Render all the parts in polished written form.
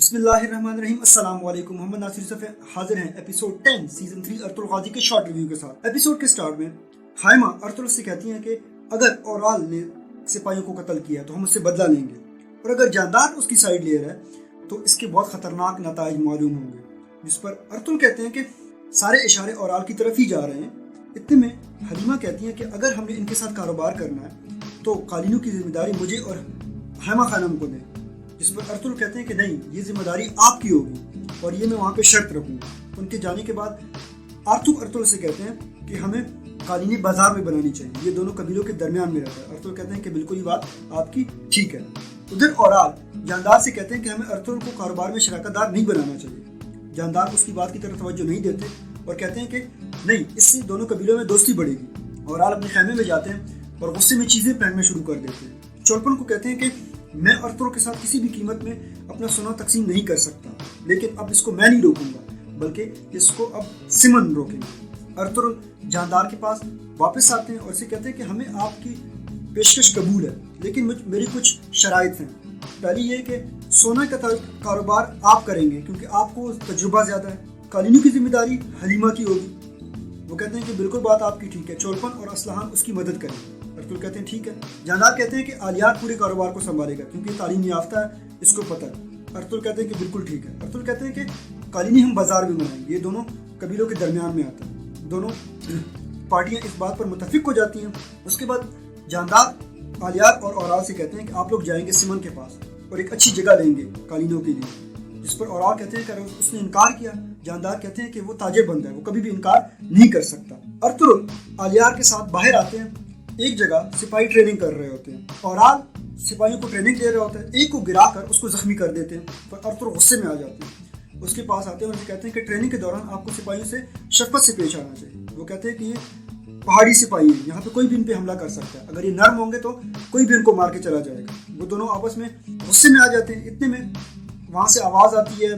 بسم اللہ الرحمن الرحیم۔ السلام علیکم، محمد ناصر یوسف حاضر ہیں ایپیسوڈ 10 سیزن 3 ارطغرل غازی کے شارٹ ریویو کے ساتھ۔ ایپیسوڈ کے سٹارٹ میں خائمہ ارطغرل سے کہتی ہیں کہ اگر اورال نے سپاہیوں کو قتل کیا تو ہم اس سے بدلہ لیں گے، اور اگر جاندار اس کی سائیڈ لے رہا ہے تو اس کے بہت خطرناک نتائج معلوم ہوں گے، جس پر ارطغرل کہتے ہیں کہ سارے اشارے اورال کی طرف ہی جا رہے ہیں۔ اتنے میں حلیمہ کہتی ہیں کہ اگر ہم نے ان کے ساتھ کاروبار کرنا ہے تو قالینوں کی ذمہ داری مجھے اور خائمہ خانم کو دیں، جس پر ارطغرل کہتے ہیں کہ نہیں، یہ ذمہ داری آپ کی ہوگی اور یہ میں وہاں پہ شرط رکھوں گا۔ ان کے جانے کے بعد ارطغرل سے کہتے ہیں کہ ہمیں قالینیں بازار میں بنانی چاہیے، یہ دونوں قبیلوں کے درمیان میں رہتا ہے۔ ارطغرل کہتے ہیں کہ بالکل یہ بات آپ کی ٹھیک ہے۔ ادھر اورال جاندار سے کہتے ہیں کہ ہمیں ارطغرل کو کاروبار میں شراکت دار نہیں بنانا چاہیے۔ جاندار اس کی بات کی طرف توجہ نہیں دیتے اور کہتے ہیں کہ نہیں، اس سے دونوں قبیلوں میں دوستی بڑھے گی۔ اورال اپنے خیمے میں جاتے ہیں اور غصے میں چیزیں پھینکنا شروع کر دیتے ہیں۔ چولپن کو کہتے ہیں کہ میں ارطغرل کے ساتھ کسی بھی قیمت میں اپنا سونا تقسیم نہیں کر سکتا، لیکن اب اس کو میں نہیں روکوں گا بلکہ اس کو اب سمن روکیں گے۔ ارطغرل جاندار کے پاس واپس آتے ہیں اور اسے کہتے ہیں کہ ہمیں آپ کی پیشکش قبول ہے، لیکن میری کچھ شرائط ہیں۔ پہلی یہ کہ سونا کا کاروبار آپ کریں گے کیونکہ آپ کو تجربہ زیادہ ہے، قالینوں کی ذمہ داری حلیمہ کی ہوگی۔ وہ کہتے ہیں کہ بالکل بات آپ کی ٹھیک ہے، چولپن اور اسلحان اس کی مدد کریں۔ ارطغرل کہتے ہیں ٹھیک ہے۔ جاندار کہتے ہیں کہ آلیار پورے کاروبار کو سنبھالے گا کیونکہ یہ تعلیم یافتہ ہے، اس کو پتہ ہے۔ ارطغرل کہتے ہیں کہ بالکل ٹھیک ہے۔ ارطغرل کہتے ہیں کہ قالینی ہم بازار میں بنائیں گے، یہ دونوں قبیلوں کے درمیان میں آتا ہے۔ دونوں پارٹیاں اس بات پر متفق ہو جاتی ہیں۔ اس کے بعد جاندار آلیار اور اورال سے کہتے ہیں کہ آپ لوگ جائیں گے سمن کے پاس اور ایک اچھی جگہ لیں گے قالینوں کے لیے، جس پر اورال کہتے ہیں کہ اس نے انکار کیا۔ جاندار کہتے ہیں کہ وہ تاجر بندہ ہے، وہ کبھی بھی انکار نہیں کر سکتا۔ ارطغرل آلیار کے ساتھ باہر آتے ہیں، ایک جگہ سپاہی ٹریننگ کر رہے ہوتے ہیں۔ اورال سپاہیوں کو ٹریننگ دے رہے ہوتے ہیں، ایک کو گرا کر اس کو زخمی کر دیتے ہیں، پر ارطغرل غصے میں آ جاتے ہیں۔ اس کے پاس آتے ہیں اور کہتے ہیں کہ ٹریننگ کے دوران آپ کو سپاہیوں سے شفقت سے پیش آنا چاہیے۔ وہ کہتے ہیں کہ یہ پہاڑی سپاہی ہیں، یہاں پہ کوئی بھی ان پہ حملہ کر سکتا ہے، اگر یہ نرم ہوں گے تو کوئی بھی ان کو مار کے چلا جائے گا۔ وہ دونوں آپس میں غصے میں آ جاتے ہیں۔ اتنے میں وہاں سے آواز آتی ہے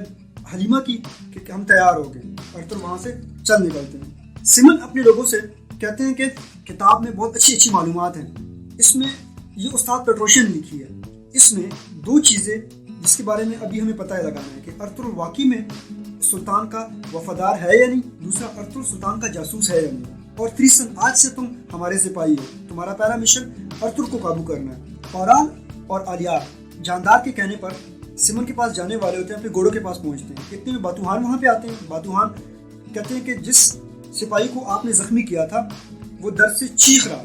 حلیمہ کی کہ ہم تیار ہو گئے۔ ارطغرل وہاں سے چل نکلتے ہیں۔ سمن اپنے لوگوں سے کہتے ہیں کہ کتاب میں بہت اچھی اچھی معلومات ہیں، اس میں یہ استاد پیٹروشین نے لکھی ہے، اس میں دو چیزیں جس کے بارے میں ابھی ہمیں پتہ لگانا ہے کہ ارطغرل واقعی میں سلطان کا وفادار ہے یا نہیں، دوسرا ارطغرل سلطان کا جاسوس ہے یا نہیں، اور تیسرا آج سے تم ہمارے سپاہی ہو، تمہارا پہلا مشن ارطغرل کو قابو کرنا ہے۔ اورال اور آلیار جاندار کے کہنے پر سمن کے پاس جانے والے ہوتے ہیں، اپنے گھوڑوں کے پاس پہنچتے ہیں۔ اتنے میں باتوہان وہاں پہ آتے ہیں۔ باتوہان کہتے ہیں کہ جس سپاہی کو آپ نے زخمی کیا تھا وہ درد سے چیخ رہا۔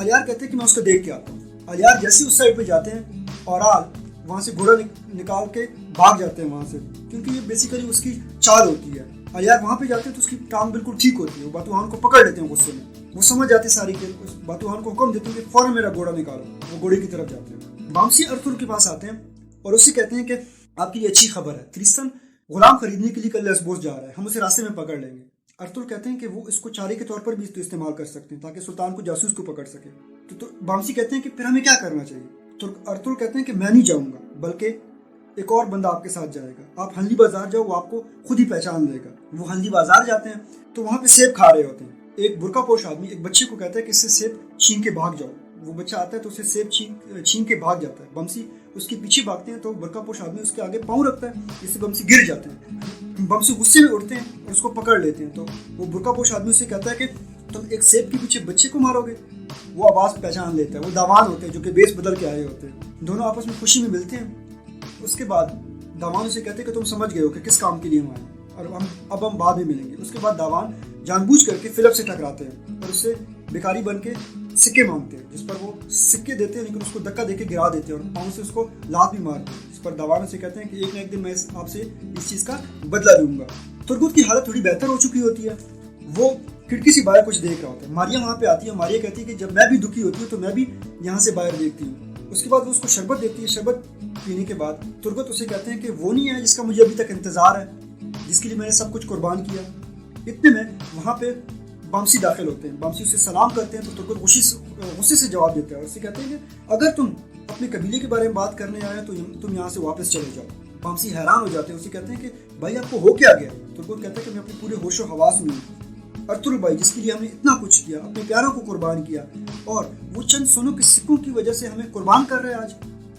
آلیار کہتے ہیں کہ میں اس کو دیکھ کے آتا ہوں۔ آلیار جیسے اس سائڈ پہ جاتے ہیں، اورال وہاں سے گھوڑا نکال کے بھاگ جاتے ہیں وہاں سے، کیونکہ یہ بیسیکلی اس کی چال ہوتی ہے۔ آلیار وہاں پہ جاتے ہیں تو اس کی ٹانگ بالکل ٹھیک ہوتی ہے، وہ باتوہان کو پکڑ لیتے ہیں غصے میں۔ وہ سمجھ جاتے ساری کہ باتوہان کو حکم دیتے ہیں کہ فوراً میرا گھوڑا نکالو۔ وہ گھوڑے کی طرف جاتے ہیں۔ بامسی ارطغرل کے پاس آتے ہیں اور اس سے کہتے ہیں کہ آپ کے لیے اچھی خبر ہے، تریستان غلام خریدنے کے لیے کل لیسبوس جا رہا ہے، ہم اسے راستے میں پکڑ لیں گے۔ ارطغرل کہتے ہیں کہ وہ اس کو چارے کے طور پر بھی استعمال کر سکتے ہیں تاکہ سلطان کو جاسوس کو پکڑ سکے۔ تو بامسی کہتے ہیں کہ پھر ہمیں کیا کرنا چاہیے؟ تو ارطغرل کہتے ہیں کہ میں نہیں جاؤں گا بلکہ ایک اور بندہ آپ کے ساتھ جائے گا، آپ ہنلی بازار جاؤ، وہ آپ کو خود ہی پہچان لے گا۔ وہ ہنلی بازار جاتے ہیں تو وہاں پہ سیب کھا رہے ہوتے ہیں۔ ایک برقع پوش آدمی ایک بچے کو کہتا ہے کہ اس سے سیب چھین کے بھاگ جاؤ۔ وہ بچہ آتا ہے تو اسے سیب چھین کے بھاگ جاتا ہے۔ بمسی اس کے پیچھے بھاگتے ہیں تو برقع پوش آدمی اس کے آگے پاؤں رکھتا ہے، جس سے بمسی گر جاتے ہیں۔ بمسی غصے میں اٹھتے ہیں اور اس کو پکڑ لیتے ہیں۔ تو وہ برقع پوش آدمی اسے کہتا ہے کہ تم ایک سیب کے پیچھے بچے کو مارو گے؟ وہ آواز پہچان لیتا ہے، وہ داوان ہوتے ہیں جو کہ بیس بدل کے آئے ہوتے ہیں۔ دونوں آپس میں خوشی میں ملتے ہیں۔ اس کے بعد داوان اسے کہتے ہیں کہ تم سمجھ گئے ہو کہ کس کام کے لیے ہم آئے اور اب ہم بعد میں ملیں گے۔ اس کے بعد داوان جان بوجھ کر کے فلپ سے ٹکراتے ہیں اور اس سے بیکاری بن کے سکے مانگتے ہیں، جس پر وہ سکے دیتے ہیں لیکن اس کو دھکا دے کے گرا دیتے ہیں اور پاؤں سے اس کو لات بھی مارتے ہیں، جس پر داوان اسے کہتے ہیں کہ ایک نہ ایک دن میں آپ سے اس چیز کا بدلہ لوں گا۔ ترگت کی حالت تھوڑی بہتر ہو چکی ہوتی ہے، وہ کھڑکی سے باہر کچھ دیکھ رہا ہوتا ہے۔ ماریا وہاں پہ آتی ہے۔ ماریا کہتی ہے کہ جب میں بھی دکھی ہوتی ہوں تو میں بھی یہاں سے باہر دیکھتی ہوں۔ اس کے بعد وہ اس کو شربت دیتی ہے۔ شربت پینے کے بعد ترگت اسے کہتے ہیں کہ وہ نہیں ہے جس کا مجھے ابھی تک انتظار ہے، جس کے لیے میں نے سب کچھ قربان کیا۔ اتنے میں وہاں پہ بامسی داخل ہوتے ہیں۔ بامسی اسے سلام کرتے ہیں تو ترگت غصے سے جواب دیتا ہے اور اسے کہتے ہیں کہ اگر تم اپنے قبیلے کے بارے میں بات کرنے آئے تو تم یہاں سے واپس چلے جاؤ۔ بامسی حیران ہو جاتے ہیں، اسے کہتے ہیں کہ بھائی آپ کو ہو کیا گیا؟ ترگت کہتا ہے کہ میں اپنے پورے ہوش و حواس میں ہوں۔ ارطغرل بھائی جس کے لیے ہم نے اتنا کچھ کیا، اپنے پیاروں کو قربان کیا، اور وہ چند سونوں کے سکوں کی وجہ سے ہمیں قربان کر رہے ہیں، آج